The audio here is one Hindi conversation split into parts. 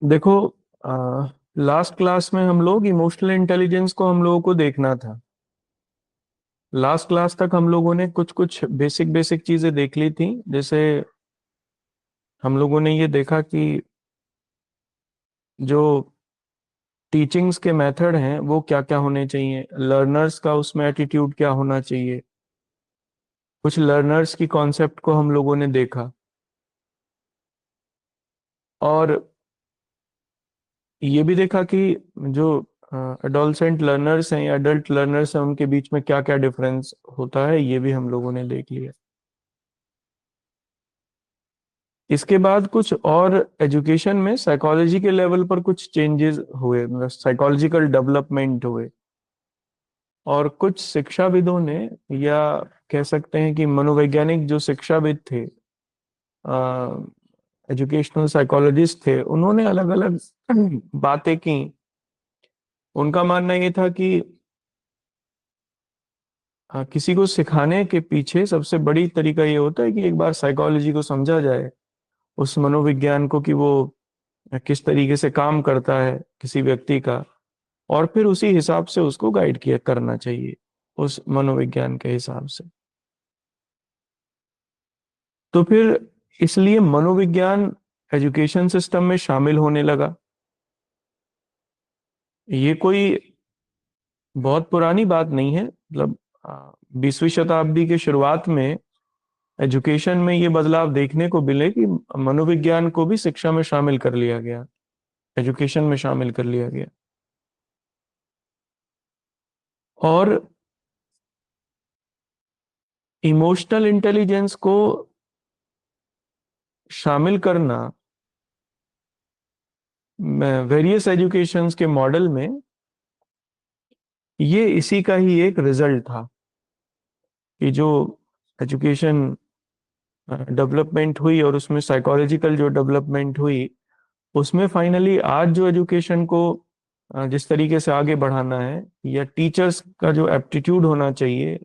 देखो, लास्ट क्लास में हम लोग इमोशनल इंटेलिजेंस को हम लोगों को देखना था। लास्ट क्लास तक हम लोगों ने कुछ कुछ बेसिक बेसिक चीजें देख ली थी। जैसे हम लोगों ने ये देखा कि जो टीचिंग्स के मेथड हैं वो क्या क्या होने चाहिए, लर्नर्स का उसमें एटीट्यूड क्या होना चाहिए। कुछ लर्नर्स की कॉन्सेप्ट को हम लोगों ने देखा, और ये भी देखा कि जो एडोलसेंट लर्नर्स हैं या अडल्ट लर्नर्स हैं उनके बीच में क्या क्या डिफरेंस होता है, ये भी हम लोगों ने देख लिया। इसके बाद कुछ और एजुकेशन में साइकोलॉजी के लेवल पर कुछ चेंजेस हुए, मतलब साइकोलॉजिकल डेवलपमेंट हुए। और कुछ शिक्षाविदों ने, या कह सकते हैं कि मनोवैज्ञानिक जो शिक्षाविद थे, एजुकेशनल साइकोलॉजिस्ट थे, उन्होंने अलग अलग बातें की। उनका मानना ये था कि किसी को सिखाने के पीछे सबसे बड़ी तरीका ये होता है कि एक बार साइकोलॉजी को समझा जाए, उस मनोविज्ञान को, कि वो किस तरीके से काम करता है किसी व्यक्ति का, और फिर उसी हिसाब से उसको गाइड किया करना चाहिए, उस मनोविज्ञान के हिसाब से। तो फिर इसलिए मनोविज्ञान एजुकेशन सिस्टम में शामिल होने लगा। ये कोई बहुत पुरानी बात नहीं है, मतलब 20वीं शताब्दी के शुरुआत में एजुकेशन में ये बदलाव देखने को मिले कि मनोविज्ञान को भी शिक्षा में शामिल कर लिया गया, एजुकेशन में शामिल कर लिया गया। और इमोशनल इंटेलिजेंस को शामिल करना वेरियस एजुकेशंस के मॉडल में, ये इसी का ही एक रिजल्ट था कि जो एजुकेशन डेवलपमेंट हुई और उसमें साइकोलॉजिकल जो डेवलपमेंट हुई, उसमें फाइनली आज जो एजुकेशन को जिस तरीके से आगे बढ़ाना है, या टीचर्स का जो एप्टीट्यूड होना चाहिए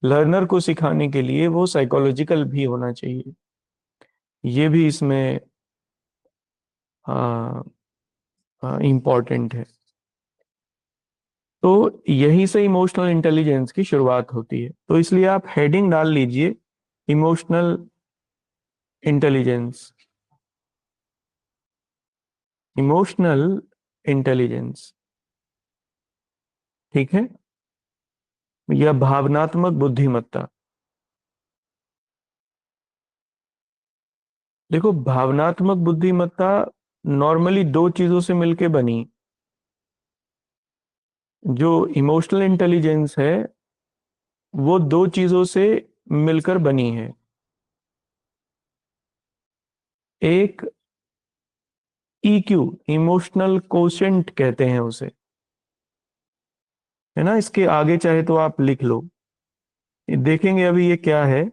लर्नर को सिखाने के लिए, वो साइकोलॉजिकल भी होना चाहिए। ये भी इसमें इम्पोर्टेंट है। तो यहीं से इमोशनल इंटेलिजेंस की शुरुआत होती है। तो इसलिए आप हेडिंग डाल लीजिए, इमोशनल इंटेलिजेंस, इमोशनल इंटेलिजेंस। ठीक है, या भावनात्मक बुद्धिमत्ता। देखो, भावनात्मक बुद्धिमत्ता नॉर्मली दो चीजों से मिलके बनी। जो इमोशनल इंटेलिजेंस है वो दो चीजों से मिलकर बनी है। एक ईक्यू, इमोशनल कोशेंट कहते हैं उसे, है ना। इसके आगे चाहे तो आप लिख लो, ये देखेंगे अभी ये क्या है।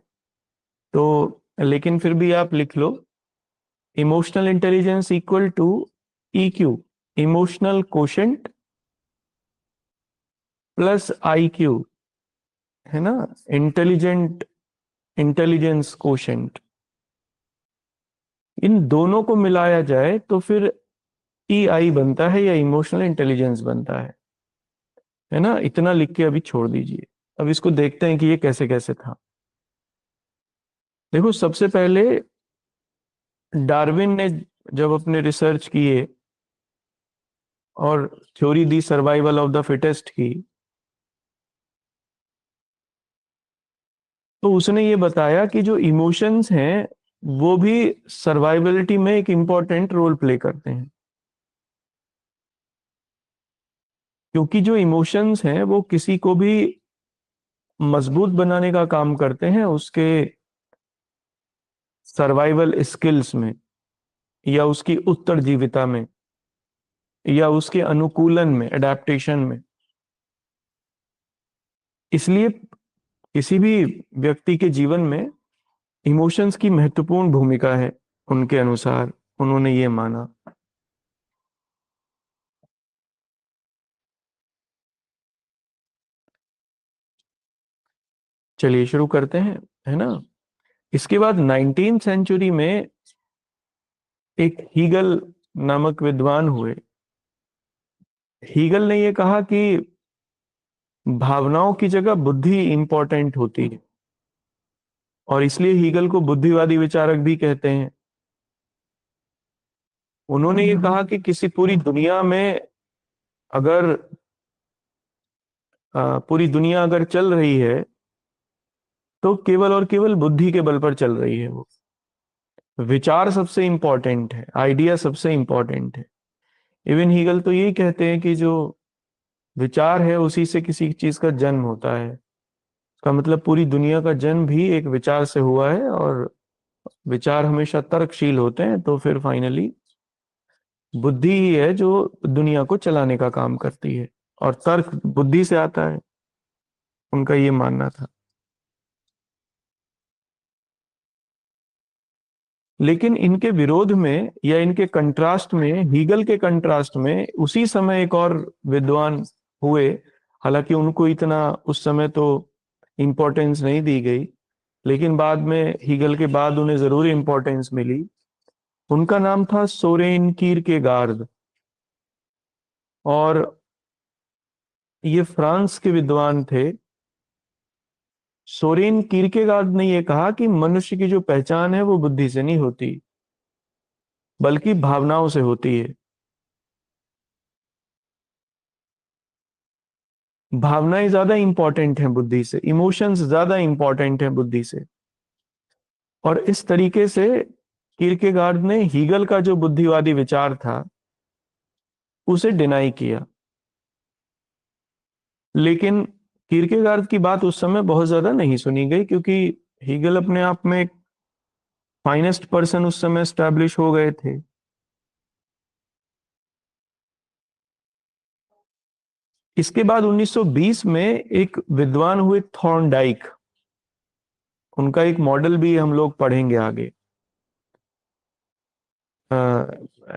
तो लेकिन फिर भी आप लिख लो, emotional intelligence equal to EQ, emotional quotient plus IQ, है ना, इंटेलिजेंट इंटेलिजेंस कोशेंट। इन दोनों को मिलाया जाए तो फिर ईआई बनता है, या इमोशनल इंटेलिजेंस बनता है ना। इतना लिख के अभी छोड़ दीजिए। अब इसको देखते हैं कि ये कैसे कैसे था। देखो, सबसे पहले डार्विन ने जब अपने रिसर्च किए और theory the survival of the fittest की, तो उसने ये बताया कि जो इमोशंस हैं वो भी सर्वाइवलिटी में एक इम्पॉर्टेंट रोल प्ले करते हैं। क्योंकि जो इमोशंस हैं वो किसी को भी मजबूत बनाने का काम करते हैं, उसके सर्वाइवल स्किल्स में, या उसकी उत्तरजीविता में, या उसके अनुकूलन में, एडेप्टेशन में। इसलिए किसी भी व्यक्ति के जीवन में इमोशंस की महत्वपूर्ण भूमिका है, उनके अनुसार उन्होंने ये माना। चलिए शुरू करते हैं, है ना। इसके बाद 19th सेंचुरी में एक हीगल नामक विद्वान हुए। हीगल ने ये कहा कि भावनाओं की जगह बुद्धि इंपॉर्टेंट होती है, और इसलिए हीगल को बुद्धिवादी विचारक भी कहते हैं। उन्होंने ये कहा कि किसी पूरी दुनिया में अगर पूरी दुनिया अगर चल रही है तो केवल और केवल बुद्धि के बल पर चल रही है। वो विचार सबसे इंपॉर्टेंट है, आइडिया सबसे इंपॉर्टेंट है। इवन हीगल तो यही कहते हैं कि जो विचार है उसी से किसी चीज का जन्म होता है। इसका मतलब पूरी दुनिया का जन्म भी एक विचार से हुआ है, और विचार हमेशा तर्कशील होते हैं, तो फिर फाइनली बुद्धि ही है जो दुनिया को चलाने का काम करती है, और तर्क बुद्धि से आता है। उनका ये मानना था। लेकिन इनके विरोध में या इनके कंट्रास्ट में, हीगल के कंट्रास्ट में, उसी समय एक और विद्वान हुए। हालांकि उनको इतना उस समय तो इम्पोर्टेंस नहीं दी गई, लेकिन बाद में हीगल के बाद उन्हें जरूर इम्पोर्टेंस मिली। उनका नाम था सोरेन कीरकेगार्ड, और ये फ्रांस के विद्वान थे। सोरेन कीरकेगार्ड ने यह कहा कि मनुष्य की जो पहचान है वो बुद्धि से नहीं होती, बल्कि भावनाओं से होती है। भावनाएं ज्यादा इंपॉर्टेंट हैं बुद्धि से, इमोशंस ज्यादा इंपॉर्टेंट हैं बुद्धि से। और इस तरीके से किरकेगार्ड ने हीगल का जो बुद्धिवादी विचार था उसे डिनाई किया। लेकिन किरकेगार्ड की बात उस समय बहुत ज्यादा नहीं सुनी गई, क्योंकि हीगल अपने आप में एक फाइनेस्ट पर्सन उस समय स्टैब्लिश हो गए थे। इसके बाद 1920 में एक विद्वान हुए थॉर्नडाइक। उनका एक मॉडल भी हम लोग पढ़ेंगे आगे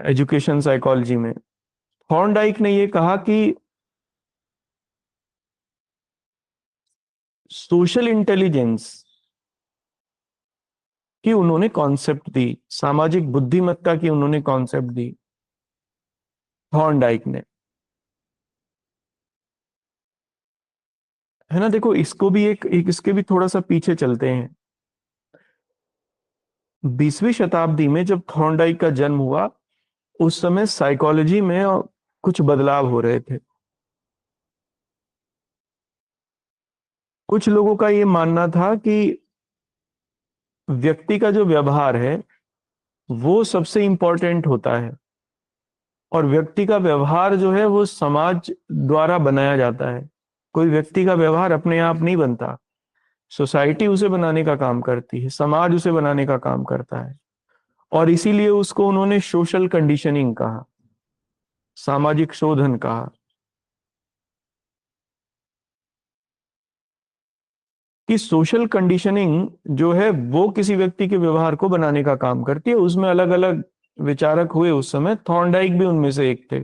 एजुकेशन साइकोलॉजी में। थॉर्नडाइक ने यह कहा कि सोशल इंटेलिजेंस की उन्होंने कॉन्सेप्ट दी, सामाजिक बुद्धिमत्ता की उन्होंने कॉन्सेप्ट दी थॉर्नडाइक ने, है ना। देखो, इसको भी एक इसके भी थोड़ा सा पीछे चलते हैं। 20वीं शताब्दी में जब थॉर्नडाइक का जन्म हुआ, उस समय साइकोलॉजी में कुछ बदलाव हो रहे थे। कुछ लोगों का ये मानना था कि व्यक्ति का जो व्यवहार है वो सबसे इंपॉर्टेंट होता है, और व्यक्ति का व्यवहार जो है वो समाज द्वारा बनाया जाता है। कोई व्यक्ति का व्यवहार अपने आप नहीं बनता, सोसाइटी उसे बनाने का काम करती है, समाज उसे बनाने का काम करता है। और इसीलिए उसको उन्होंने सोशल कंडीशनिंग कहा, सामाजिक शोधन कहा। कि सोशल कंडीशनिंग जो है वो किसी व्यक्ति के व्यवहार को बनाने का काम करती है। उसमें अलग अलग विचारक हुए उस समय, थॉर्नडाइक भी उनमें से एक थे।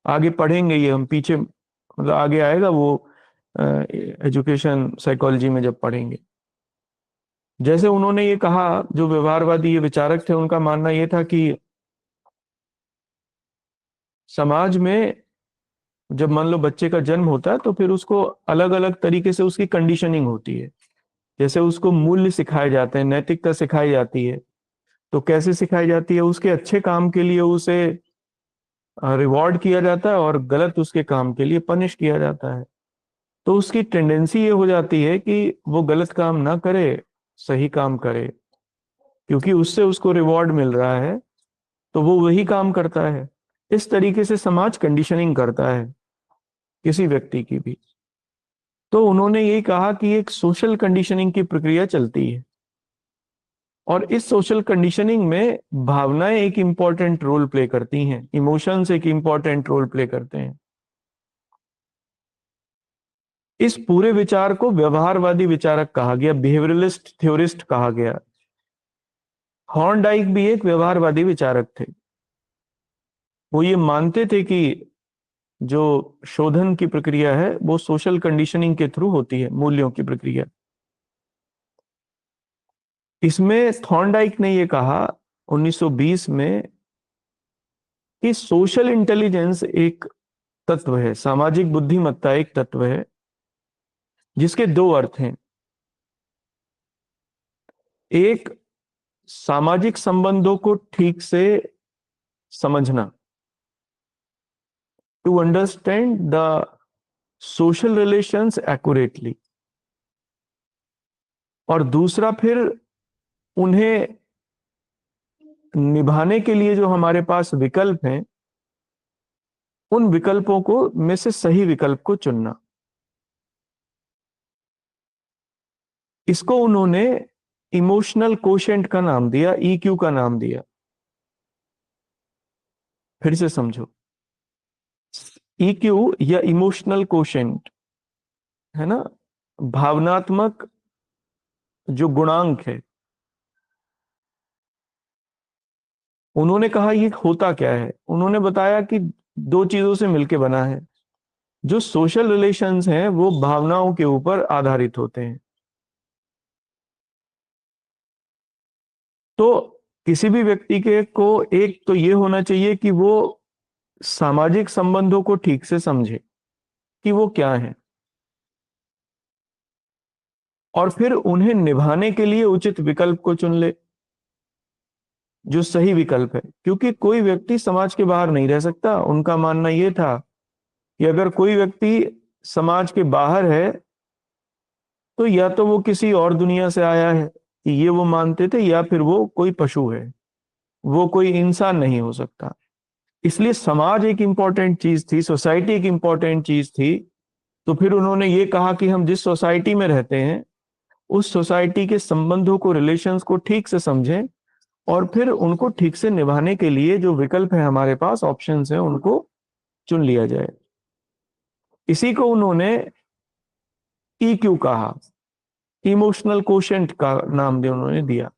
आगे पढ़ेंगे ये हम, पीछे मतलब आगे आएगा वो एजुकेशन साइकोलॉजी में जब पढ़ेंगे। जैसे उन्होंने ये कहा, जो व्यवहारवादी ये विचारक थे, उनका मानना ये था कि समाज में जब मान लो बच्चे का जन्म होता है तो फिर उसको अलग अलग तरीके से उसकी कंडीशनिंग होती है। जैसे उसको मूल्य सिखाए जाते हैं, नैतिकता सिखाई जाती है। तो कैसे सिखाई जाती है? उसके अच्छे काम के लिए उसे रिवॉर्ड किया जाता है, और गलत उसके काम के लिए पनिश किया जाता है। तो उसकी टेंडेंसी ये हो जाती है कि वो गलत काम ना करे, सही काम करे, क्योंकि उससे उसको रिवॉर्ड मिल रहा है, तो वो वही काम करता है। इस तरीके से समाज कंडीशनिंग करता है किसी व्यक्ति की भी। तो उन्होंने ये कहा कि एक सोशल कंडीशनिंग की प्रक्रिया चलती है, और इस सोशल कंडीशनिंग में भावनाएं एक इंपॉर्टेंट रोल प्ले करती हैं, इमोशंस एक इंपॉर्टेंट रोल प्ले करते हैं। इस पूरे विचार को व्यवहारवादी विचारक कहा गया, बिहेवियरलिस्ट थ्योरिस्ट कहा गया। हॉर्नडाइक भी एक व्यवहारवादी विचारक थे। वो ये मानते थे कि जो शोधन की प्रक्रिया है वो सोशल कंडीशनिंग के थ्रू होती है, मूल्यों की प्रक्रिया। इसमें थॉर्नडाइक ने ये कहा 1920 में कि सोशल इंटेलिजेंस एक तत्व है, सामाजिक बुद्धिमत्ता एक तत्व है जिसके दो अर्थ हैं। एक, सामाजिक संबंधों को ठीक से समझना, to understand the social relations accurately. और दूसरा फिर उन्हें निभाने के लिए जो हमारे पास विकल्प हैं, उन विकल्पों को में से सही विकल्प को चुनना। इसको उन्होंने इमोशनल कोशेंट का नाम दिया, ईक्यू का नाम दिया। फिर से समझो, ईक्यू या इमोशनल कोशेंट है ना, भावनात्मक जो गुणांक है। उन्होंने कहा ये होता क्या है, उन्होंने बताया कि दो चीजों से मिलके बना है। जो सोशल रिलेशंस हैं वो भावनाओं के ऊपर आधारित होते हैं। तो किसी भी व्यक्ति के को एक तो ये होना चाहिए कि वो सामाजिक संबंधों को ठीक से समझे कि वो क्या है, और फिर उन्हें निभाने के लिए उचित विकल्प को चुन ले, जो सही विकल्प है। क्योंकि कोई व्यक्ति समाज के बाहर नहीं रह सकता। उनका मानना यह था कि अगर कोई व्यक्ति समाज के बाहर है तो या तो वो किसी और दुनिया से आया है, ये वो मानते थे, या फिर वो कोई पशु है, वो कोई इंसान नहीं हो सकता। इसलिए समाज एक इंपॉर्टेंट चीज थी, सोसाइटी एक इंपॉर्टेंट चीज थी। तो फिर उन्होंने ये कहा कि हम जिस सोसाइटी में रहते हैं उस सोसाइटी के संबंधों को, रिलेशंस को ठीक से समझें, और फिर उनको ठीक से निभाने के लिए जो विकल्प है हमारे पास, ऑप्शंस हैं, उनको चुन लिया जाए। इसी को उन्होंने ईक्यू कहा, इमोशनल कोशेंट का नाम भी उन्होंने दिया।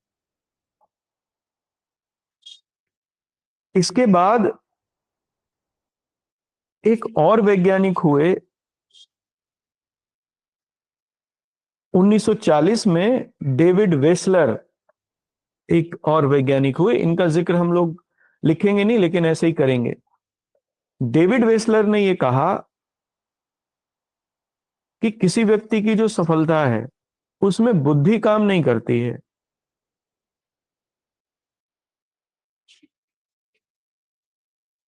इसके बाद एक और वैज्ञानिक हुए 1940 में, डेविड वेसलर एक और वैज्ञानिक हुए। इनका जिक्र हम लोग लिखेंगे नहीं, लेकिन ऐसे ही करेंगे। डेविड वेसलर ने यह कहा कि किसी व्यक्ति की जो सफलता है उसमें बुद्धि काम नहीं करती है।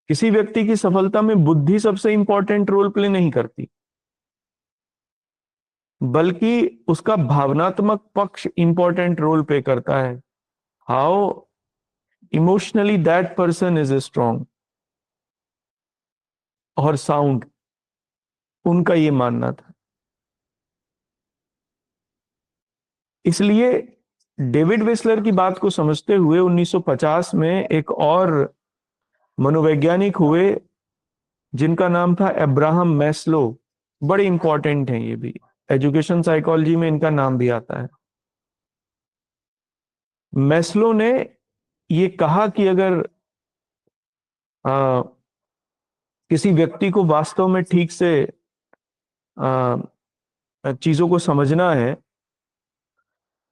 किसी व्यक्ति की सफलता में बुद्धि सबसे इंपॉर्टेंट रोल प्ले नहीं करती, बल्कि उसका भावनात्मक पक्ष इंपॉर्टेंट रोल प्ले करता है। How emotionally that person is strong और साउंड, उनका ये मानना था। इसलिए डेविड वेसलर की बात को समझते हुए 1950 में एक और मनोवैज्ञानिक हुए जिनका नाम था अब्राहम मैस्लो। बड़े इंपॉर्टेंट हैं ये भी, एजुकेशन साइकोलॉजी में इनका नाम भी आता है। मैस्लो ने ये कहा कि अगर आ, किसी व्यक्ति को वास्तव में ठीक से चीजों को समझना है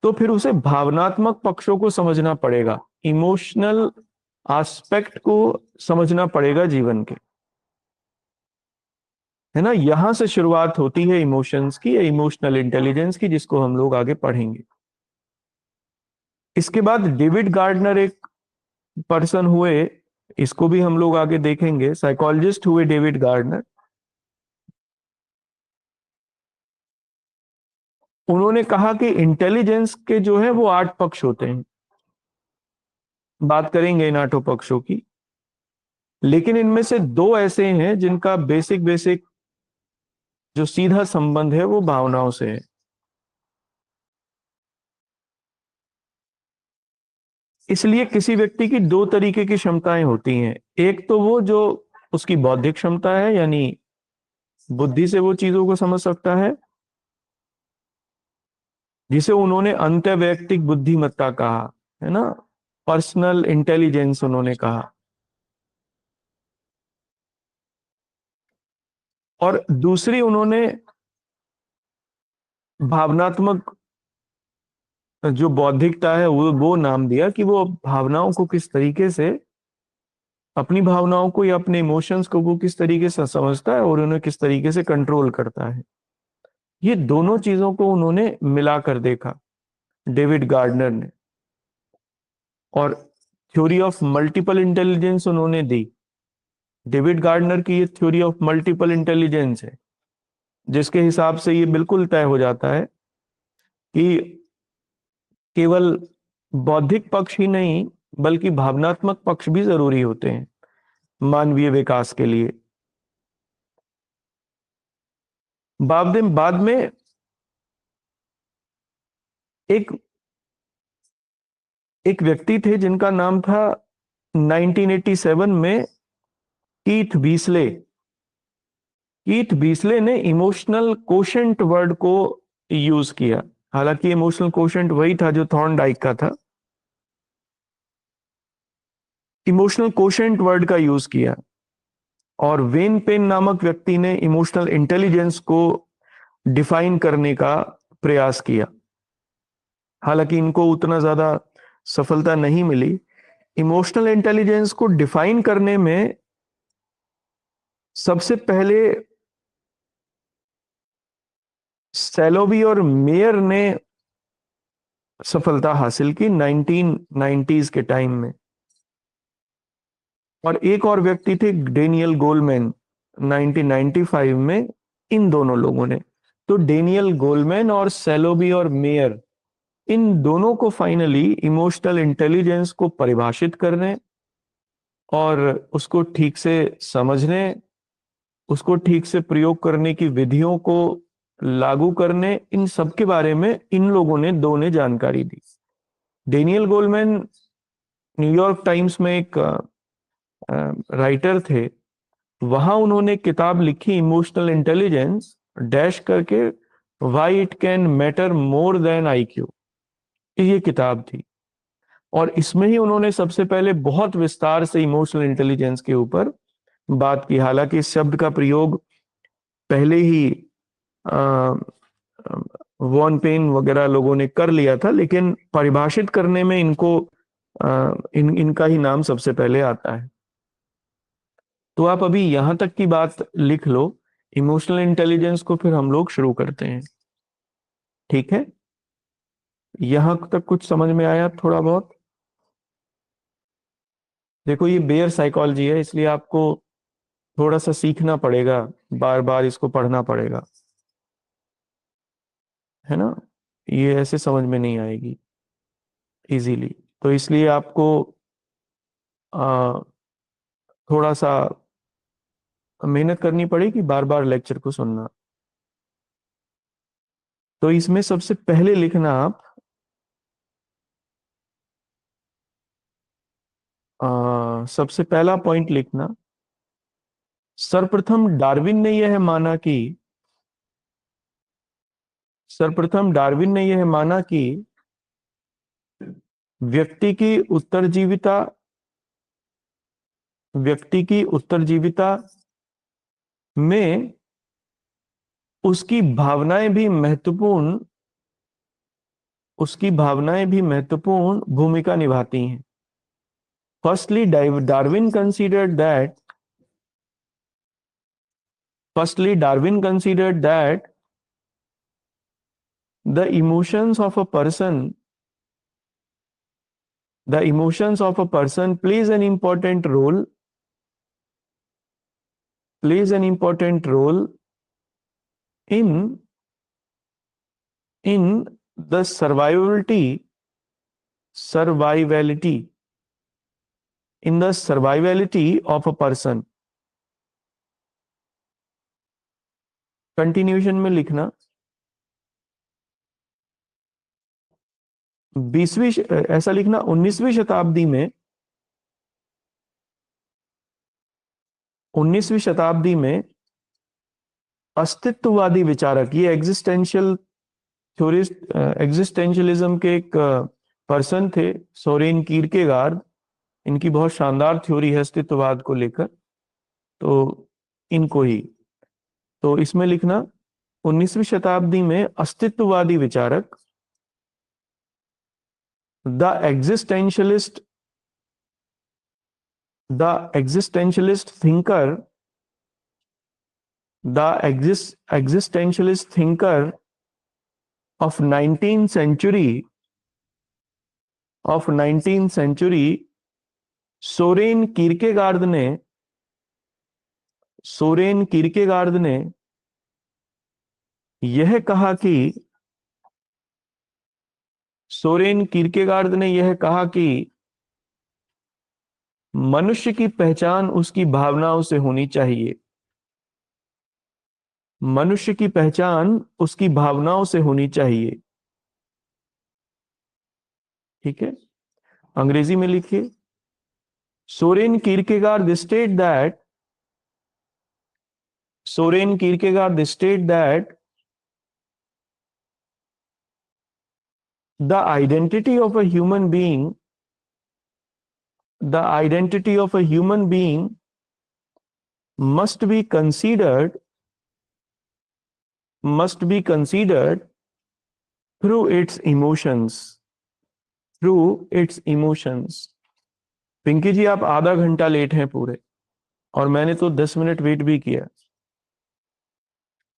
तो फिर उसे भावनात्मक पक्षों को समझना पड़ेगा, इमोशनल एस्पेक्ट को समझना पड़ेगा जीवन के, है ना। यहां से शुरुआत होती है इमोशंस की या इमोशनल इंटेलिजेंस की, जिसको हम लोग आगे पढ़ेंगे। इसके बाद डेविड गार्डनर एक पर्सन हुए, इसको भी हम लोग आगे देखेंगे। साइकोलॉजिस्ट हुए डेविड गार्डनर। उन्होंने कहा कि इंटेलिजेंस के जो है वो 8 पक्ष होते हैं। बात करेंगे इन 8 पक्षों की, लेकिन इनमें से 2 ऐसे हैं जिनका बेसिक बेसिक जो सीधा संबंध है वो भावनाओं से है। इसलिए किसी व्यक्ति की 2 तरीके की क्षमताएं होती हैं। एक तो वो जो उसकी बौद्धिक क्षमता है, यानी बुद्धि से वो चीजों को समझ सकता है, जिसे उन्होंने अंतर्वैयक्तिक बुद्धिमत्ता कहा, है ना, पर्सनल इंटेलिजेंस उन्होंने कहा। और दूसरी उन्होंने भावनात्मक जो बौद्धिकता है वो नाम दिया कि वो भावनाओं को किस तरीके से अपनी भावनाओं को या अपने इमोशंस को वो किस तरीके से समझता है और उन्हें किस तरीके से कंट्रोल करता है। ये दोनों चीजों को उन्होंने मिलाकर देखा डेविड गार्डनर ने, और थ्योरी ऑफ मल्टीपल इंटेलिजेंस उन्होंने दी। डेविड गार्डनर की ये थ्योरी ऑफ मल्टीपल इंटेलिजेंस है, जिसके हिसाब से ये बिल्कुल तय हो जाता है कि केवल बौद्धिक पक्ष ही नहीं बल्कि भावनात्मक पक्ष भी जरूरी होते हैं मानवीय विकास के लिए। बाद में एक एक व्यक्ति थे जिनका नाम था 1987 में कीथ बीसले। कीथ बीसले ने इमोशनल कोशेंट वर्ड को यूज किया। हालांकि इमोशनल कोशेंट वही था जो थॉर्नडाइक का था। इमोशनल कोशेंट वर्ड का यूज किया, और वेन पेन नामक व्यक्ति ने इमोशनल इंटेलिजेंस को डिफाइन करने का प्रयास किया। हालांकि इनको उतना ज्यादा सफलता नहीं मिली। इमोशनल इंटेलिजेंस को डिफाइन करने में सबसे पहले सैलोवी और मेयर ने सफलता हासिल की 1990s के टाइम में, और एक और व्यक्ति थे डेनियल गोलमैन 1995 में। इन दोनों लोगों ने, तो डेनियल गोलमैन और सैलोवी और मेयर, इन दोनों को फाइनली इमोशनल इंटेलिजेंस को परिभाषित करने और उसको ठीक से समझने, उसको ठीक से प्रयोग करने की विधियों को लागू करने, इन सब के बारे में इन लोगों ने दो ने जानकारी दी। डेनियल गोलमैन न्यूयॉर्क टाइम्स में एक राइटर थे। वहां उन्होंने किताब लिखी इमोशनल इंटेलिजेंस डैश करके why it can matter more than IQ। ये किताब थी, और इसमें ही उन्होंने सबसे पहले बहुत विस्तार से इमोशनल इंटेलिजेंस के ऊपर बात की। हालांकि इस शब्द का प्रयोग पहले ही वॉन पेन वगैरह लोगों ने कर लिया था, लेकिन परिभाषित करने में इनका ही नाम सबसे पहले आता है। तो आप अभी यहां तक की बात लिख लो। इमोशनल इंटेलिजेंस को फिर हम लोग शुरू करते हैं, ठीक है? यहां तक कुछ समझ में आया थोड़ा बहुत? देखो, ये बेयर साइकोलॉजी है, इसलिए आपको थोड़ा सा सीखना पड़ेगा, बार बार इसको पढ़ना पड़ेगा, है ना? ये ऐसे समझ में नहीं आएगी इजीली। तो इसलिए आपको आ, थोड़ा सा मेहनत करनी पड़ेगी, बार बार लेक्चर को सुनना। तो इसमें सबसे पहले लिखना आप सबसे पहला पॉइंट लिखना, सर्वप्रथम डार्विन ने यह माना कि सर्वप्रथम डार्विन ने यह माना कि व्यक्ति की उत्तरजीविता व्यक्ति की उत्तरजीविता में उसकी भावनाएं भी महत्वपूर्ण भूमिका निभाती हैं। Firstly Darwin considered that Firstly, Darwin considered that the emotions of a person plays an important role in the survivality of a person. Continuation में लिखना, 20वीं ऐसा लिखना 19वीं शताब्दी में अस्तित्ववादी विचारक, ये एग्जिस्टेंशियलिज्म के एक पर्सन थे, सोरेन कीरकेगार्ड। इनकी बहुत शानदार थ्योरी है अस्तित्ववाद को लेकर, तो इनको ही, तो इसमें लिखना 19वीं शताब्दी में अस्तित्ववादी विचारक the existentialist The existentialist thinker, existentialist thinker of 19th century, Soren Kierkegaard ने यह कहा कि मनुष्य की पहचान उसकी भावनाओं से होनी चाहिए। मनुष्य की पहचान उसकी भावनाओं से होनी चाहिए। ठीक है, अंग्रेजी में लिखिए। Soren Kierkegaard state that the identity of a human being must be considered through its emotions। Pinky ji, आप आधा घंटा लेट हैं पूरे, और मैंने तो 10 मिनट वेट भी किया।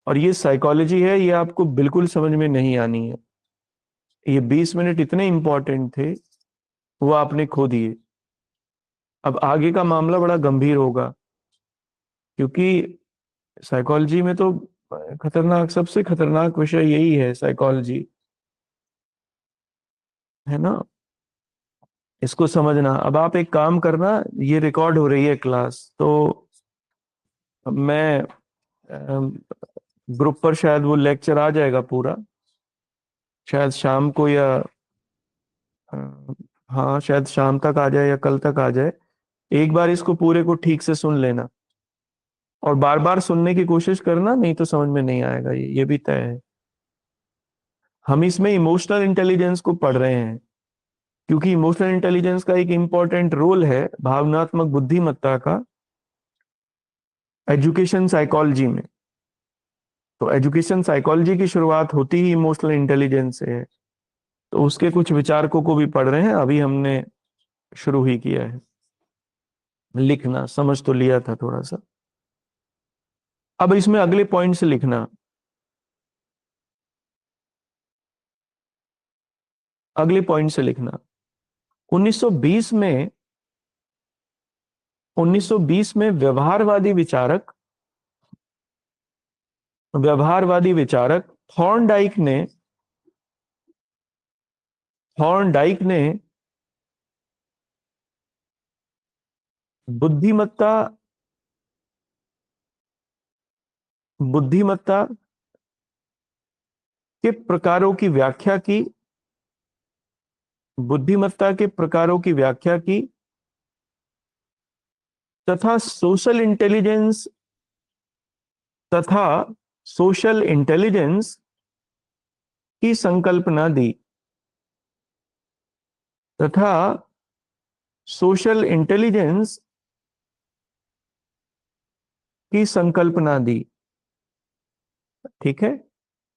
और ये साइकोलॉजी है, ये आपको बिल्कुल समझ में नहीं आनी है। ये 20 मिनट इतने इंपॉर्टेंट थे, वो आपने खो दिए। अब आगे का मामला बड़ा गंभीर होगा, क्योंकि साइकोलॉजी में तो सबसे खतरनाक विषय यही है, साइकोलॉजी, है ना। इसको समझना। अब आप एक काम करना, ये रिकॉर्ड हो रही है क्लास, तो मैं ग्रुप पर शायद वो लेक्चर आ जाएगा पूरा, शायद शाम को, या अ, हाँ शायद शाम तक आ जाए या कल तक आ जाए। एक बार इसको पूरे को ठीक से सुन लेना, और बार बार सुनने की कोशिश करना, नहीं तो समझ में नहीं आएगा। ये भी तय है। हम इसमें इमोशनल इंटेलिजेंस को पढ़ रहे हैं, क्योंकि इमोशनल इंटेलिजेंस का एक इंपॉर्टेंट रोल है भावनात्मक बुद्धिमत्ता का एजुकेशन साइकोलॉजी में। तो एजुकेशन साइकोलॉजी की शुरुआत होती ही इमोशनल इंटेलिजेंस से है। तो उसके कुछ विचारकों को भी पढ़ रहे हैं, अभी हमने शुरू ही किया है। लिखना समझ तो लिया था थोड़ा सा, अब इसमें अगले पॉइंट से लिखना। अगले पॉइंट से लिखना। 1920 में 1920 में व्यवहारवादी विचारक थॉर्नडाइक ने बुद्धिमत्ता बुद्धिमत्ता के प्रकारों की व्याख्या की बुद्धिमत्ता के प्रकारों की व्याख्या की तथा सोशल इंटेलिजेंस की संकल्पना दी तथा सोशल इंटेलिजेंस की संकल्पना दी। ठीक है,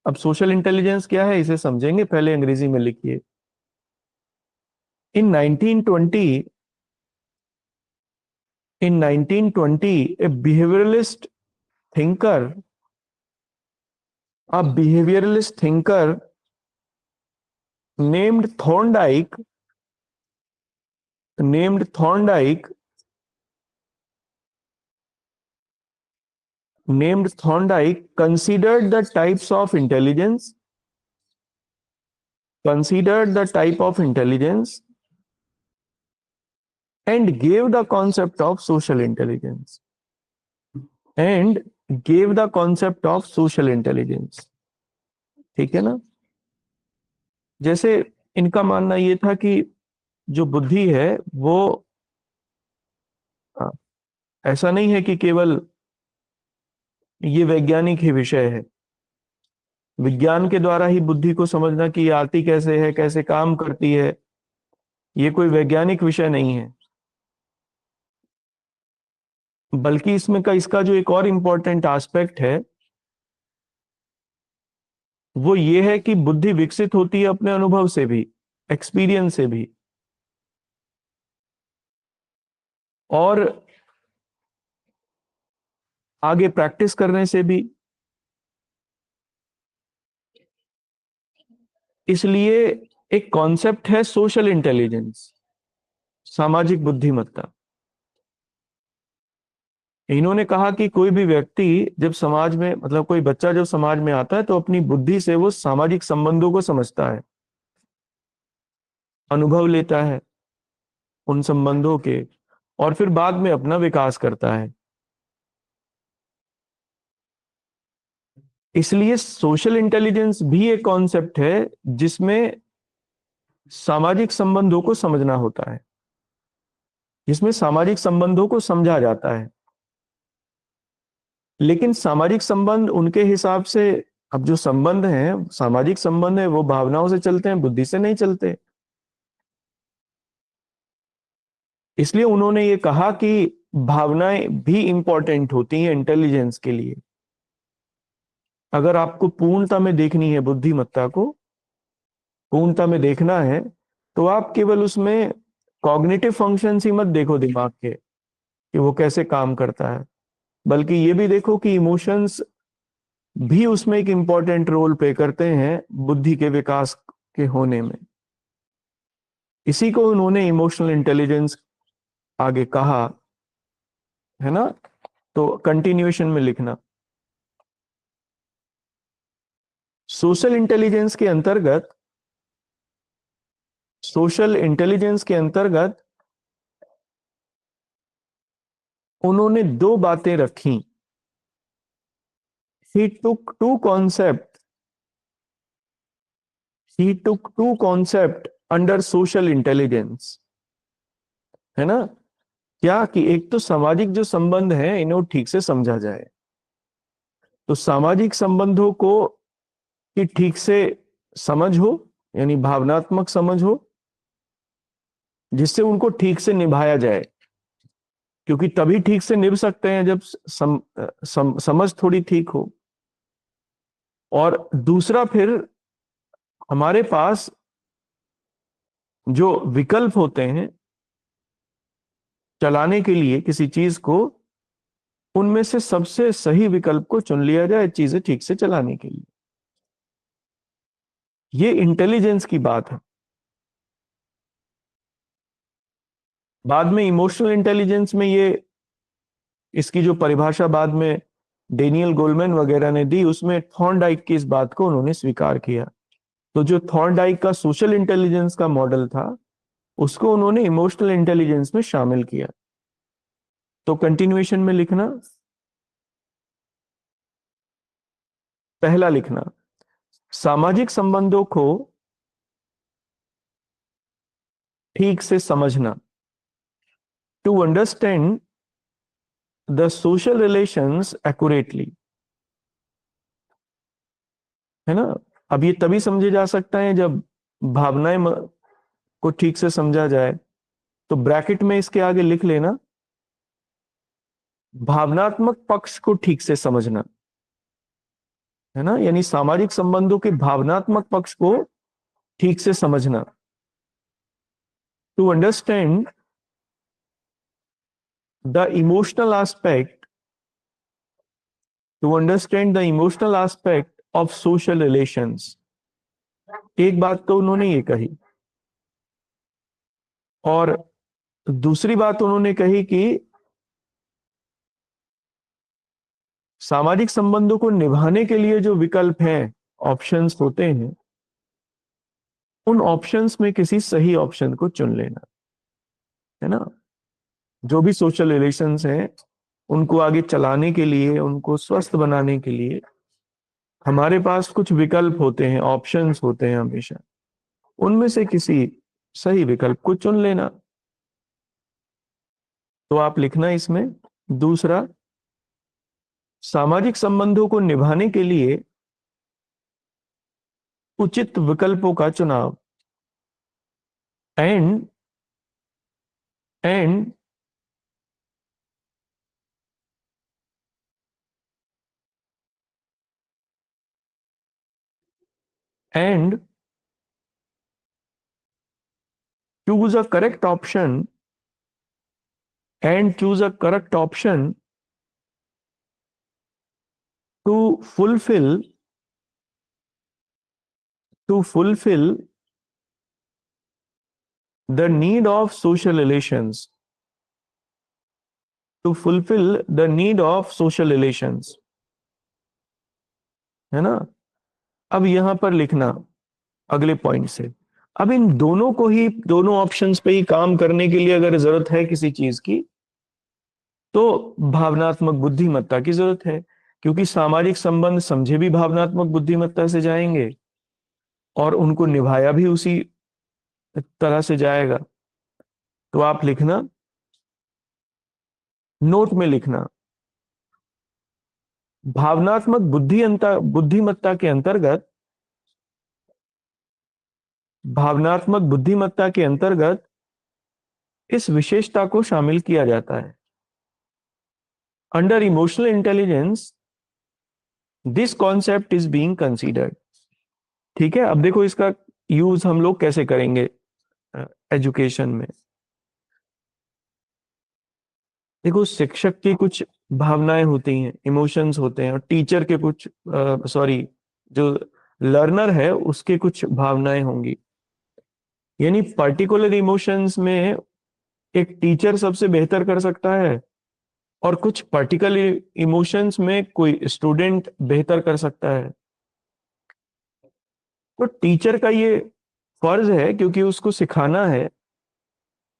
अब सोशल इंटेलिजेंस क्या है इसे समझेंगे, पहले अंग्रेजी में लिखिए। इन 1920 a thinker behavioralist thinker named Thorndike considered the type of intelligence and gave the concept of social intelligence ठीक है ना। जैसे इनका मानना ये था कि जो बुद्धि है वो आ, ऐसा नहीं है कि केवल ये वैज्ञानिक ही विषय है। विज्ञान के द्वारा ही बुद्धि को समझना कि ये आती कैसे है, कैसे काम करती है, ये कोई वैज्ञानिक विषय नहीं है। बल्कि इसका जो एक और इंपॉर्टेंट एस्पेक्ट है वो ये है कि बुद्धि विकसित होती है अपने अनुभव से भी, एक्सपीरियंस से भी। और आगे प्रैक्टिस करने से भी। इसलिए एक कॉन्सेप्ट है सोशल इंटेलिजेंस, सामाजिक बुद्धिमत्ता। इन्होंने कहा कि कोई भी व्यक्ति जब समाज में, मतलब कोई बच्चा जब समाज में आता है तो अपनी बुद्धि से वो सामाजिक संबंधों को समझता है, अनुभव लेता है उन संबंधों के, और फिर बाद में अपना विकास करता है। इसलिए सोशल इंटेलिजेंस भी एक कॉन्सेप्ट है जिसमें सामाजिक संबंधों को समझना होता है, जिसमें सामाजिक संबंधों को समझा जाता है। लेकिन सामाजिक संबंध उनके हिसाब से, अब जो संबंध हैं, सामाजिक संबंध है, वो भावनाओं से चलते हैं, बुद्धि से नहीं चलते। इसलिए उन्होंने ये कहा कि भावनाएं भी इंपॉर्टेंट होती हैं इंटेलिजेंस के लिए। अगर आपको पूर्णता में देखनी है, बुद्धिमत्ता को पूर्णता में देखना है, तो आप केवल उसमें कॉग्निटिव फंक्शंस ही मत देखो दिमाग के कि वो कैसे काम करता है, बल्कि ये भी देखो कि इमोशंस भी उसमें एक इंपॉर्टेंट रोल प्ले करते हैं बुद्धि के विकास के होने में। इसी को उन्होंने इमोशनल इंटेलिजेंस आगे कहा, है ना। तो कंटिन्यूएशन में लिखना, सोशल इंटेलिजेंस के अंतर्गत, सोशल इंटेलिजेंस के अंतर्गत उन्होंने दो बातें रखी। He took two concept he took two concept under social intelligence, है ना। क्या कि एक तो सामाजिक जो संबंध है इन्हें ठीक से समझा जाए, तो सामाजिक संबंधों को कि ठीक से समझ हो, यानी भावनात्मक समझ हो, जिससे उनको ठीक से निभाया जाए, क्योंकि तभी ठीक से निभ सकते हैं जब समझ थोड़ी ठीक हो। और दूसरा, फिर हमारे पास जो विकल्प होते हैं चलाने के लिए किसी चीज को, उनमें से सबसे सही विकल्प को चुन लिया जाए चीजें ठीक से चलाने के लिए। ये इंटेलिजेंस की बात है। बाद में इमोशनल इंटेलिजेंस में ये, इसकी जो परिभाषा बाद में डेनियल गोलमैन वगैरह ने दी, उसमें थॉर्नडाइक की इस बात को उन्होंने स्वीकार किया। तो जो थॉर्नडाइक का सोशल इंटेलिजेंस का मॉडल था, उसको उन्होंने इमोशनल इंटेलिजेंस में शामिल किया। तो कंटिन्यूएशन में लिखना, पहला लिखना, सामाजिक संबंधों को ठीक से समझना, to understand the social relations accurately, है ना। अब ये तभी समझे जा सकता है जब भावनाएं को ठीक से समझा जाए। तो ब्रैकेट में इसके आगे लिख लेना, भावनात्मक पक्ष को ठीक से समझना, है ना, यानी सामाजिक संबंधों के भावनात्मक पक्ष को ठीक से समझना, to understand the emotional aspect to understand the emotional aspect of social relations. एक बात तो उन्होंने ये कही, और दूसरी बात उन्होंने कही कि सामाजिक संबंधों को निभाने के लिए जो विकल्प हैं, ऑप्शंस होते हैं, उन ऑप्शंस में किसी सही ऑप्शन को चुन लेना, है ना। जो भी सोशल रिलेशंस हैं उनको आगे चलाने के लिए, उनको स्वस्थ बनाने के लिए हमारे पास कुछ विकल्प होते हैं, ऑप्शंस होते हैं हमेशा, उनमें से किसी सही विकल्प को चुन लेना। तो आप लिखना इसमें, दूसरा, सामाजिक संबंधों को निभाने के लिए उचित विकल्पों का चुनाव, and and and choose a correct option and choose a correct option to fulfill the need of social relations, to fulfill the need of social relations, है ना। अब यहां पर लिखना अगले पॉइंट से, अब इन दोनों को ही, दोनों ऑप्शंस पे ही काम करने के लिए अगर जरूरत है किसी चीज की, तो भावनात्मक बुद्धिमत्ता की जरूरत है, क्योंकि सामाजिक संबंध समझे भी भावनात्मक बुद्धिमत्ता से जाएंगे और उनको निभाया भी उसी तरह से जाएगा। तो आप लिखना, नोट में लिखना, भावनात्मक बुद्धिमत्ता के अंतर्गत, भावनात्मक बुद्धिमत्ता के अंतर्गत इस विशेषता को शामिल किया जाता है। Under emotional intelligence this concept is being considered. ठीक है, अब देखो इसका यूज हम लोग कैसे करेंगे एजुकेशन में। देखो, शिक्षक की कुछ भावनाएं होती हैं, इमोशंस होते हैं, और टीचर के कुछ सॉरी जो लर्नर है उसके कुछ भावनाएं होंगी। यानी पर्टिकुलर इमोशंस में एक टीचर सबसे बेहतर कर सकता है, और कुछ पर्टिकुलर इमोशंस में कोई स्टूडेंट बेहतर कर सकता है। तो टीचर का ये फर्ज है, क्योंकि उसको सिखाना है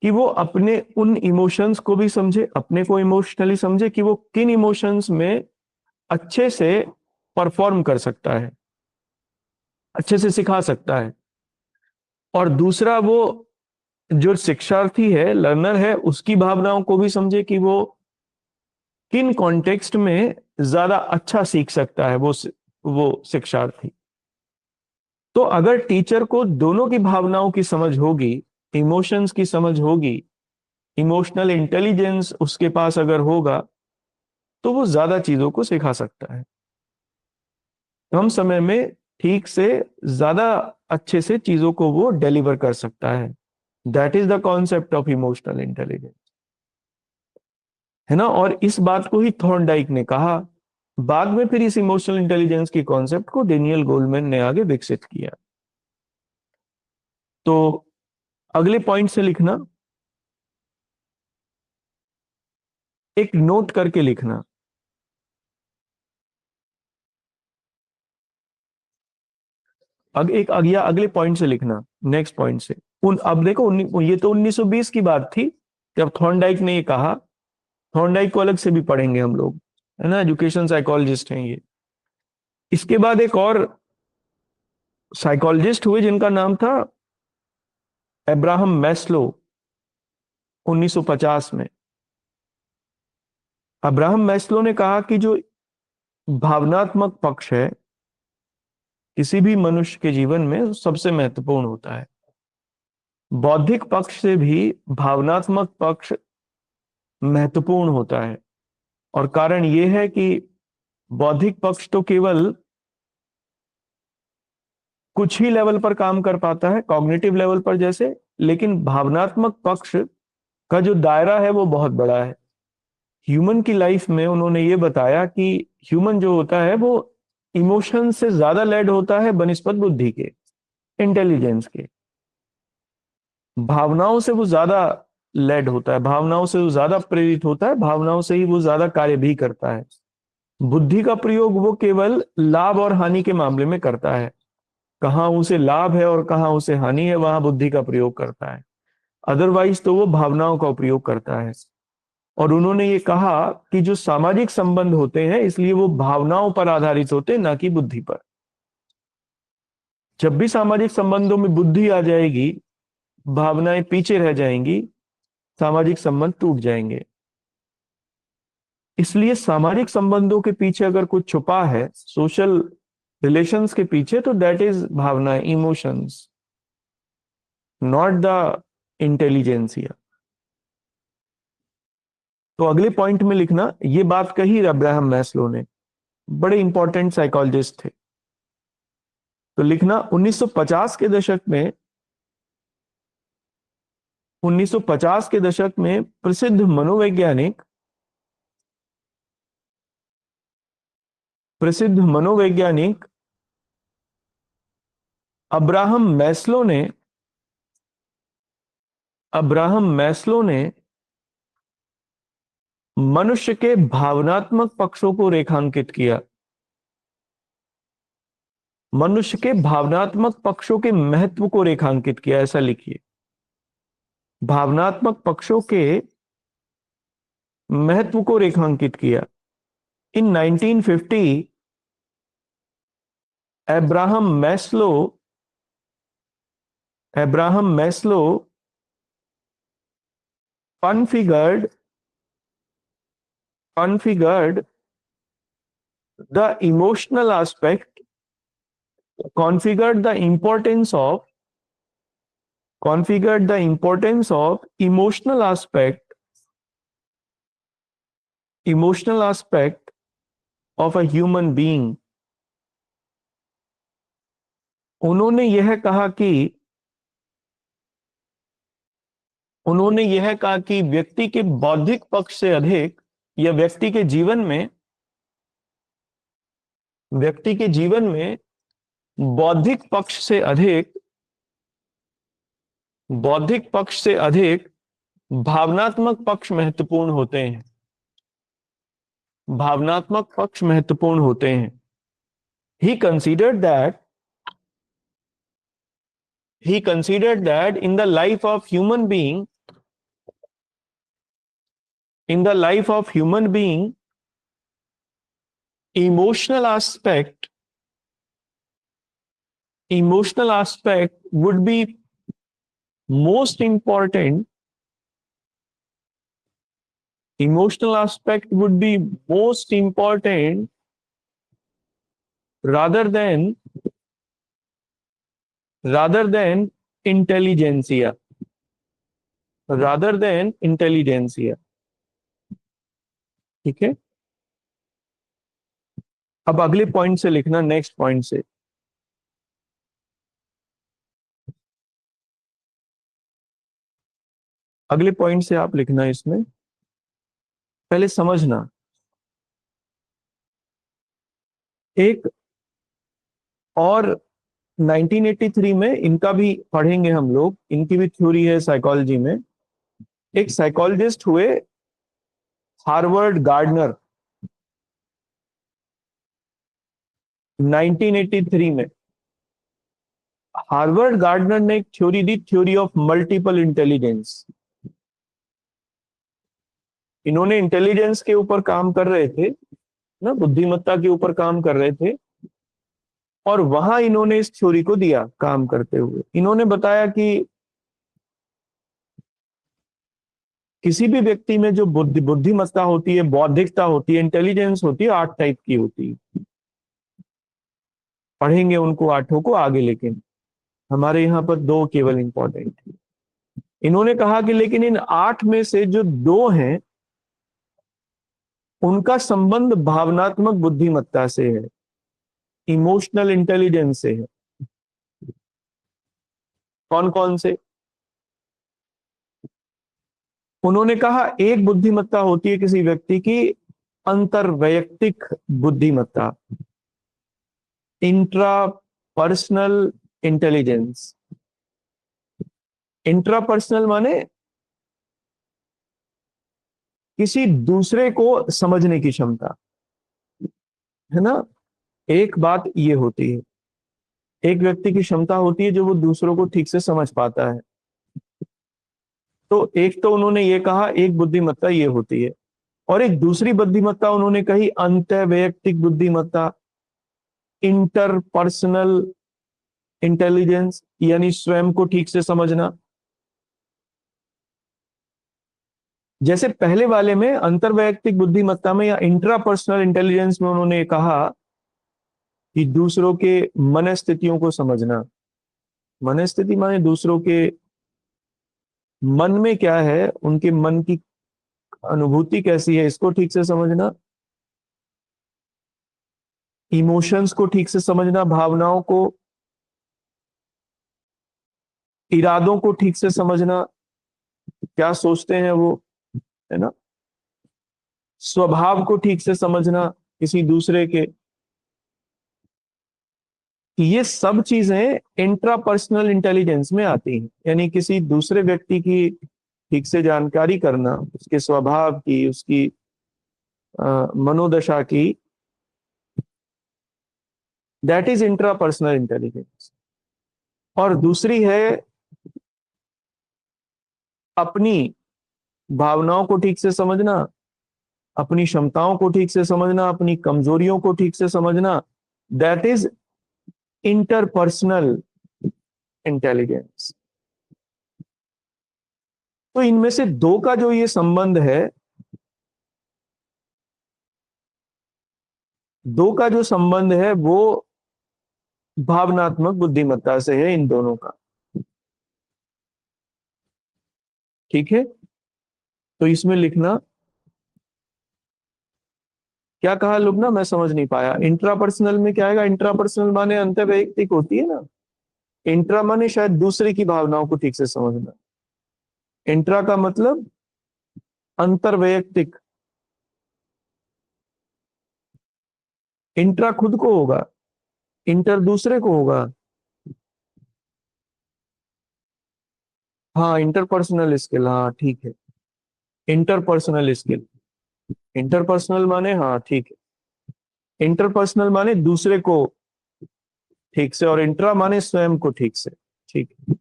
कि वो अपने उन इमोशंस को भी समझे, अपने को इमोशनली समझे कि वो किन इमोशंस में अच्छे से परफॉर्म कर सकता है, अच्छे से सिखा सकता है। और दूसरा, वो जो शिक्षार्थी है, लर्नर है, उसकी भावनाओं को भी समझे कि वो किन कॉन्टेक्स्ट में ज्यादा अच्छा सीख सकता है वो शिक्षार्थी। तो अगर टीचर को दोनों की भावनाओं की समझ होगी, इमोशंस की समझ होगी, इमोशनल इंटेलिजेंस उसके पास अगर होगा, तो वो ज्यादा चीजों को सिखा सकता है, कम समय में ठीक से ज्यादा अच्छे से चीजों को वो डिलीवर कर सकता है। That is the concept of emotional intelligence, है ना। और इस बात को ही थॉर्नडाइक ने कहा। बाद में फिर इस इमोशनल इंटेलिजेंस की कॉन्सेप्ट को डेनियल गोलमैन ने आगे विकसित किया। तो अगले पॉइंट से लिखना, एक नोट करके लिखना। अगले पॉइंट से लिखना, नेक्स्ट पॉइंट से। अब देखो, ये तो 1920 की बात थी जब थॉर्नडाइक ने ये कहा। थॉर्नडाइक को अलग से भी पढ़ेंगे हम लोग, है ना, एजुकेशन साइकोलॉजिस्ट हैं ये। इसके बाद एक और साइकोलॉजिस्ट हुए जिनका नाम था अब्राहम मैस्लो, 1950 में। अब्राहम मैस्लो ने कहा कि जो भावनात्मक पक्ष है किसी भी मनुष्य के जीवन में सबसे महत्वपूर्ण होता है। बौद्धिक पक्ष से भी भावनात्मक पक्ष महत्वपूर्ण होता है। और कारण यह है कि बौद्धिक पक्ष तो केवल कुछ ही लेवल पर काम कर पाता है, कॉग्निटिव लेवल पर जैसे, लेकिन भावनात्मक पक्ष का जो दायरा है वो बहुत बड़ा है। ह्यूमन की लाइफ में उन्होंने ये बताया कि ह्यूमन जो होता है वो इमोशन से ज्यादा लेड होता है बनिस्पत बुद्धि के, इंटेलिजेंस के। भावनाओं से वो ज्यादा लेड होता है, भावनाओं से वो ज्यादा प्रेरित होता है, भावनाओं से ही वो ज्यादा कार्य भी करता है। बुद्धि का प्रयोग वो केवल लाभ और हानि के मामले में करता है। कहाँ उसे लाभ है और कहाँ उसे हानि है, वहां बुद्धि का प्रयोग करता है। अदरवाइज तो वो भावनाओं का उपयोग करता है। और उन्होंने ये कहा कि जो सामाजिक संबंध होते हैं, इसलिए वो भावनाओं पर आधारित होते हैं, ना कि बुद्धि पर। जब भी सामाजिक संबंधों में बुद्धि आ जाएगी, भावनाएं पीछे रह जाएंगी, सामाजिक संबंध टूट जाएंगे। इसलिए सामाजिक संबंधों के पीछे अगर कुछ छुपा है, सोशल रिलेशंस के पीछे, तो दैट इज भावनाएं, इमोशंस, नॉट द इंटेलिजेंसिया। तो अगले पॉइंट में लिखना, ये बात कही अब्राहम मैस्लो ने, बड़े इंपॉर्टेंट साइकोलॉजिस्ट थे। तो लिखना 1950 के दशक में 1950 के दशक में प्रसिद्ध मनोवैज्ञानिक अब्राहम मैस्लो ने मनुष्य के भावनात्मक पक्षों को रेखांकित किया। मनुष्य के भावनात्मक पक्षों के महत्व को रेखांकित किया, ऐसा लिखिए। भावनात्मक पक्षों के महत्व को रेखांकित किया। इन 1950 Abraham Maslow configured the emotional aspect, configured the importance of emotional aspect of a human being। उन्होंने यह कहा कि व्यक्ति के बौद्धिक पक्ष से अधिक, या व्यक्ति के जीवन में बौद्धिक पक्ष से अधिक भावनात्मक पक्ष महत्वपूर्ण होते हैं। He considered that in the life of human being, emotional aspect would be most important rather than intelligentsia। ठीक है, अब अगले पॉइंट से लिखना, नेक्स्ट पॉइंट से। अगले पॉइंट से आप लिखना, इसमें पहले समझना। एक और 1983 में इनका भी पढ़ेंगे हम लोग, इनकी भी थ्योरी है साइकोलॉजी में। एक साइकोलॉजिस्ट हुए हार्वर्ड गार्डनर, 1983 में हार्वर्ड गार्डनर ने एक theory the, theory of multiple intelligence. इन्होंने इंटेलिजेंस के ऊपर काम कर रहे थे ना, बुद्धिमत्ता के ऊपर काम कर रहे थे, और वहां इन्होंने इस थ्योरी को दिया काम करते हुए। इन्होंने बताया कि किसी भी व्यक्ति में जो बुद्धिमत्ता होती है, बौद्धिकता होती है, इंटेलिजेंस होती है, 8 टाइप की होती है। पढ़ेंगे उनको 8 को आगे, लेकिन हमारे यहाँ पर 2 केवल इंपॉर्टेंट है। इन्होंने कहा कि लेकिन इन 8 में से जो 2 हैं, उनका संबंध भावनात्मक बुद्धिमत्ता से है, इमोशनल इंटेलिजेंस से है। कौन कौन से? उन्होंने कहा एक बुद्धिमत्ता होती है किसी व्यक्ति की अंतर्वैयक्तिक बुद्धिमत्ता, इंट्रापर्सनल इंटेलिजेंस। इंट्रापर्सनल माने किसी दूसरे को समझने की क्षमता, है ना। एक बात ये होती है, एक व्यक्ति की क्षमता होती है जो वो दूसरों को ठीक से समझ पाता है। तो एक तो उन्होंने ये कहा, एक बुद्धिमत्ता ये होती है, और एक दूसरी बुद्धिमत्ता उन्होंने कही अंतर्वैयक्तिक बुद्धिमत्ता, इंटरपर्सनल इंटेलिजेंस, यानी स्वयं को ठीक से समझना। जैसे पहले वाले में अंतर्वैयक्तिक बुद्धिमत्ता में या इंट्रापर्सनल इंटेलिजेंस में उन्होंने कहा कि दूसरों के मनस्थितियों को समझना। मनस्थिति माने दूसरों के मन में क्या है, उनके मन की अनुभूति कैसी है, इसको ठीक से समझना। इमोशंस को ठीक से समझना, भावनाओं को, इरादों को ठीक से समझना, क्या सोचते हैं वो, है ना। स्वभाव को ठीक से समझना किसी दूसरे के, ये सब चीजें इंट्रापर्सनल इंटेलिजेंस में आती हैं। यानी किसी दूसरे व्यक्ति की ठीक से जानकारी करना, उसके स्वभाव की, उसकी मनोदशा की, दैट इज इंट्रापर्सनल इंटेलिजेंस। और दूसरी है अपनी भावनाओं को ठीक से समझना, अपनी क्षमताओं को ठीक से समझना, अपनी कमजोरियों को ठीक से समझना, दैट इज इंटरपर्सनल इंटेलिजेंस। तो इनमें से दो का जो ये संबंध है, दो का जो संबंध है वो भावनात्मक बुद्धिमत्ता से है, इन दोनों का। ठीक है, तो इसमें लिखना, क्या कहा लुबना, मैं समझ नहीं पाया। इंट्रापर्सनल में क्या आएगा? इंट्रापर्सनल माने अंतर्वैयक्तिक होती है ना। इंट्रा माने शायद दूसरे की भावनाओं को ठीक से समझना। इंट्रा का मतलब अंतर्वैयक्तिक। इंट्रा खुद को होगा, इंटर दूसरे को होगा। हाँ, इंटरपर्सनल स्किल, हाँ ठीक है। इंटरपर्सनल स्किल, इंटरपर्सनल माने, हाँ ठीक है। इंटरपर्सनल माने दूसरे को ठीक से, और इंट्रा माने स्वयं को ठीक से। ठीक है,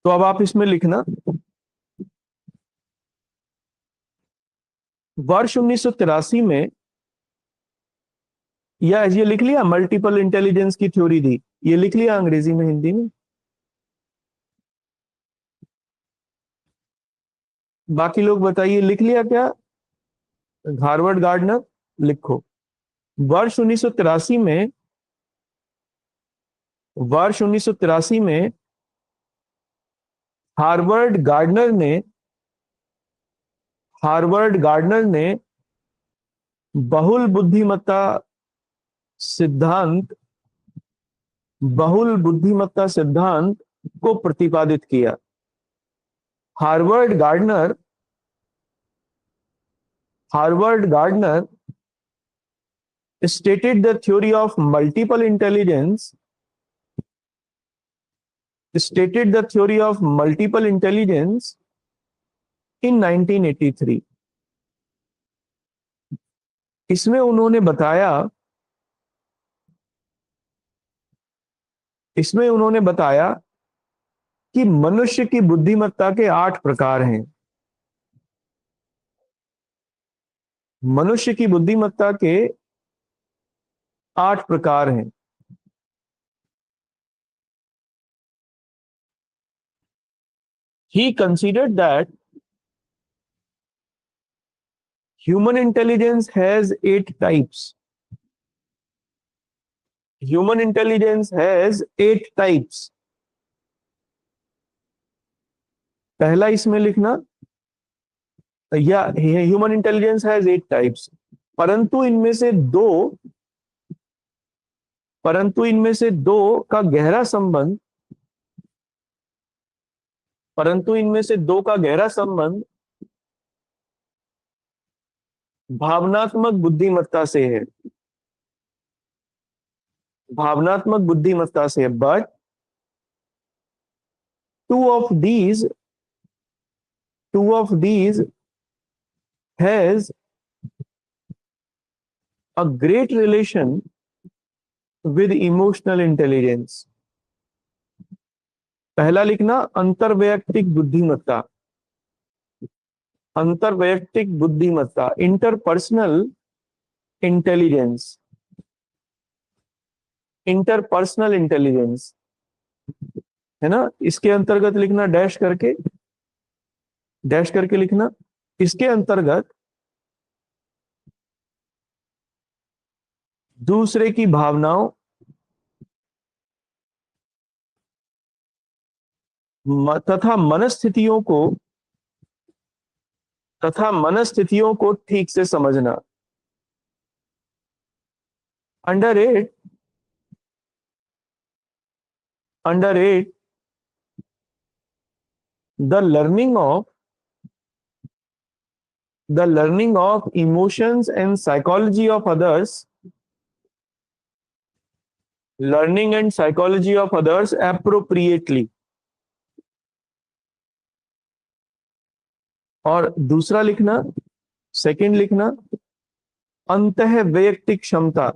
तो अब आप इसमें लिखना, वर्ष 1983 में, या ये लिख लिया, मल्टीपल इंटेलिजेंस की थ्योरी दी, ये लिख लिया अंग्रेजी में, हिंदी में? बाकी लोग बताइए, लिख लिया क्या? हार्वर्ड गार्डनर लिखो। वर्ष 1983 में, वर्ष 1983 में हार्वर्ड गार्डनर ने, हार्वर्ड गार्डनर ने बहुल बुद्धिमत्ता सिद्धांत, बहुल बुद्धिमत्ता सिद्धांत को प्रतिपादित किया। Harvard gardener, Harvard gardener stated the theory of multiple intelligence, stated the theory of multiple intelligence in 1983। इसमें उन्होंने बताया, इसमें उन्होंने बताया कि मनुष्य की बुद्धिमत्ता के 8 प्रकार हैं। मनुष्य की बुद्धिमत्ता के 8 प्रकार हैं। He considered that human intelligence has 8 types. Human intelligence has 8 types. पहला इसमें लिखना, या ह्यूमन इंटेलिजेंस हैज 8 टाइप्स, परंतु इनमें से दो, परंतु इनमें से दो का गहरा संबंध, परंतु इनमें से दो का गहरा संबंध भावनात्मक बुद्धिमत्ता से है, भावनात्मक बुद्धिमत्ता से। But two of these, two of these has a great relation with emotional intelligence. पहला लिखना, अंतर्वैयक्तिक बुद्धिमत्ता, अंतर्वैयक्तिक बुद्धिमत्ता, इंटरपर्सनल इंटेलिजेंस, इंटरपर्सनल इंटेलिजेंस, है ना। इसके अंतर्गत लिखना डैश करके, डैश करके लिखना, इसके अंतर्गत दूसरे की भावनाओं तथा मनस्थितियों को, तथा मनस्थितियों को ठीक से समझना। Under at, under at the learning of emotions and psychology of others, learning and psychology of others appropriately. और दूसरा लिखना, सेकंड लिखना, अंतः वैयक्तिक क्षमता,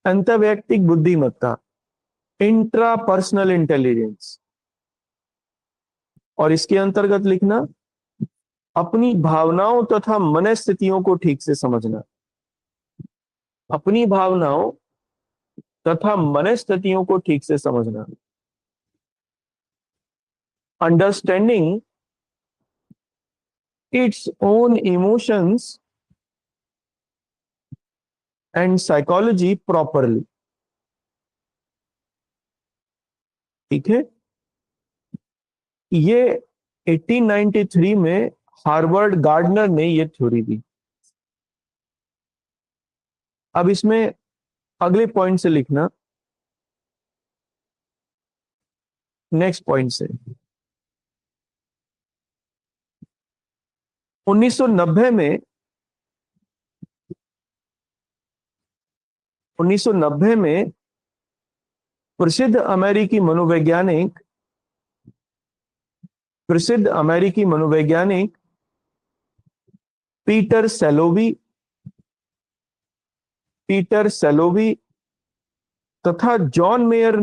अंतः वैयक्तिक बुद्धिमत्ता, इंट्रापर्सनल इंटेलिजेंस। और इसके अंतर्गत लिखना, अपनी भावनाओं तथा मनस्थितियों को ठीक से समझना, अपनी भावनाओं तथा मनस्थितियों को ठीक से समझना, understanding its own emotions and psychology properly. ठीक है, ये 1893 में हार्वर्ड गार्डनर ने ये थ्योरी दी। अब इसमें अगले पॉइंट से लिखना, नेक्स्ट पॉइंट से। 1990 में प्रसिद्ध अमेरिकी मनोवैज्ञानिक पीटर सैलोवी तथा जॉन मेयर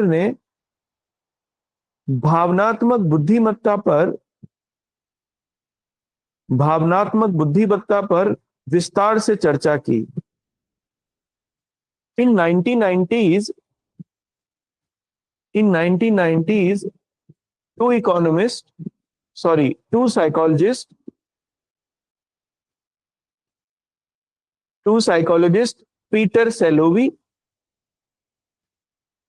ने भावनात्मक बुद्धिमत्ता पर विस्तार से चर्चा की। इन 1990s two psychologists, Peter Salovey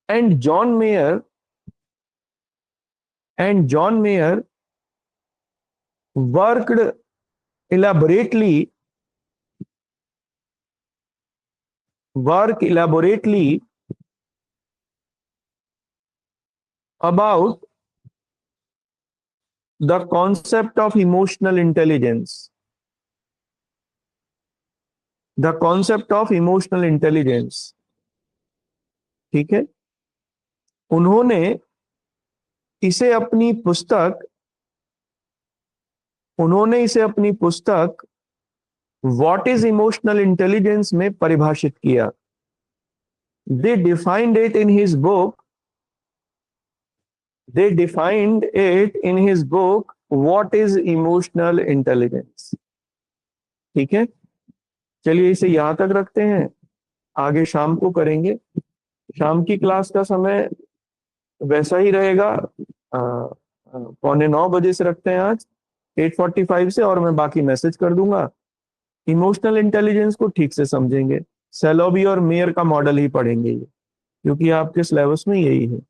and John Mayer worked elaborately about the concept of emotional intelligence. ठीक है, उन्होंने इसे अपनी पुस्तक व्हाट इज इमोशनल इंटेलिजेंस में परिभाषित किया। They defined it in his book What is Emotional Intelligence। ठीक है, चलिए इसे यहां तक रखते हैं, आगे शाम को करेंगे। शाम की क्लास का समय वैसा ही रहेगा, 8:45 बजे से रखते हैं आज, 8:45 से, और मैं बाकी मैसेज कर दूंगा। इमोशनल इंटेलिजेंस को ठीक से समझेंगे, सैलोवी और मेयर का मॉडल ही पढ़ेंगे, क्योंकि आपके सिलेबस में यही है।